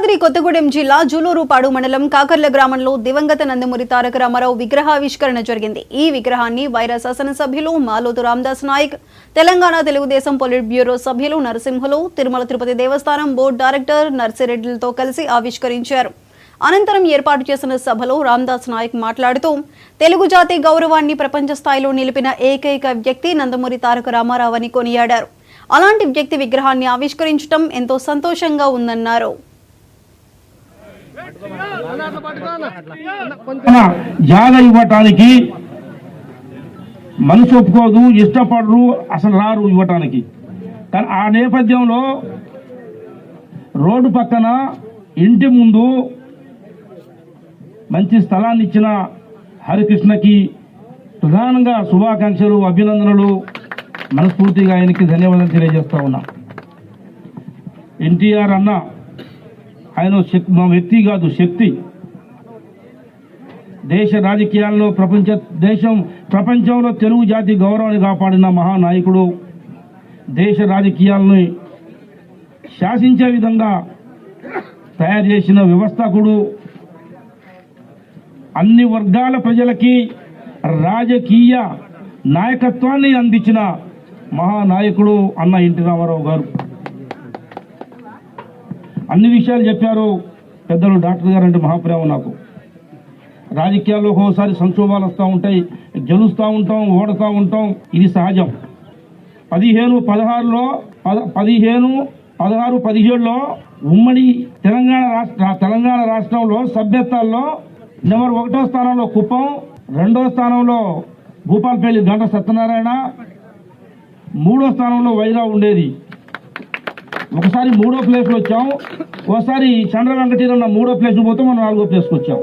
భద్రాద్రి కొత్తగూడెం జిల్లా జూలూరుపాడు మండలం కాకర్ల గ్రామంలో దివంగత నందమూరి తారక రామారావు విగ్రహావిష్కరణ జరిగింది. ఈ విగ్రహాన్ని వైరా శాసనసభ్యులు మాలోతు రామదాస్ నాయక్, తెలంగాణ తెలుగుదేశం పొలిట్ బ్యూరో సభ్యులు నరసింహులు, తిరుమల తిరుపతి దేవస్థానం బోర్డు డైరెక్టర్ నర్సిరెడ్డిలతో కలిసి ఆవిష్కరించారు. అనంతరం ఏర్పాటు చేసిన సభలో రామదాస్ నాయక్ మాట్లాడుతూ తెలుగు జాతి గౌరవాన్ని ప్రపంచ స్థాయిలో నిలిపిన ఏకైక వ్యక్తి నందమూరి తారక రామారావు అని కొనియాడారు. అలాంటి వ్యక్తి విగ్రహాన్ని ఆవిష్కరించడం ఎంతో సంతోషంగా ఉందన్నారు. జాగా ఇవ్వటానికి మనసు ఒప్పుకోదు, ఇష్టపడరు, అసలు రారు ఇవ్వటానికి. కానీ ఆ నేపథ్యంలో రోడ్డు పక్కన ఇంటి ముందు మంచి స్థలాన్ని ఇచ్చిన హరికృష్ణకి ప్రధానంగా శుభాకాంక్షలు, అభినందనలు, మనస్ఫూర్తిగా ఆయనకి ధన్యవాదాలు తెలియజేస్తా ఉన్నా. ఎన్టీఆర్ అన్న ఆయన మా వ్యక్తి కాదు, శక్తి. దేశ రాజకీయాల్లో ప్రపంచంలో తెలుగు జాతి గౌరవాన్ని కాపాడిన మహానాయకుడు, దేశ రాజకీయాలని శాసించే విధంగా తయారు చేసిన వ్యవస్థకుడు, అన్ని వర్గాల ప్రజలకి రాజకీయ నాయకత్వాన్ని అందించిన మహానాయకుడు అన్న ఎన్టీ రామారావు గారు. అన్ని విషయాలు చెప్పారు పెద్దలు. డాక్టర్ గారు అంటే మహాప్రేమ నాకు. రాజకీయాల్లో ఒక్కోసారి సంక్షోభాలు వస్తూ ఉంటాయి, గెలుస్తూ ఉంటాం, ఓడుతూ ఉంటాం, ఇది సహజం. 15-17లో ఉమ్మడి తెలంగాణ రాష్ట్రంలో సభ్యత్వాల్లో నెంబర్ 1వ స్థానంలో కుప్పం, 2వ స్థానంలో భూపాలపల్లి గంట సత్యనారాయణ, 3వ స్థానంలో వైరా ఉండేది. ఒకసారి 3వ ప్లేస్లో వచ్చాం, ఒకసారి చంద్ర వెంకటరమణ 3వ ప్లేస్ పోతే మనం 4వ ప్లేస్కి వచ్చాం.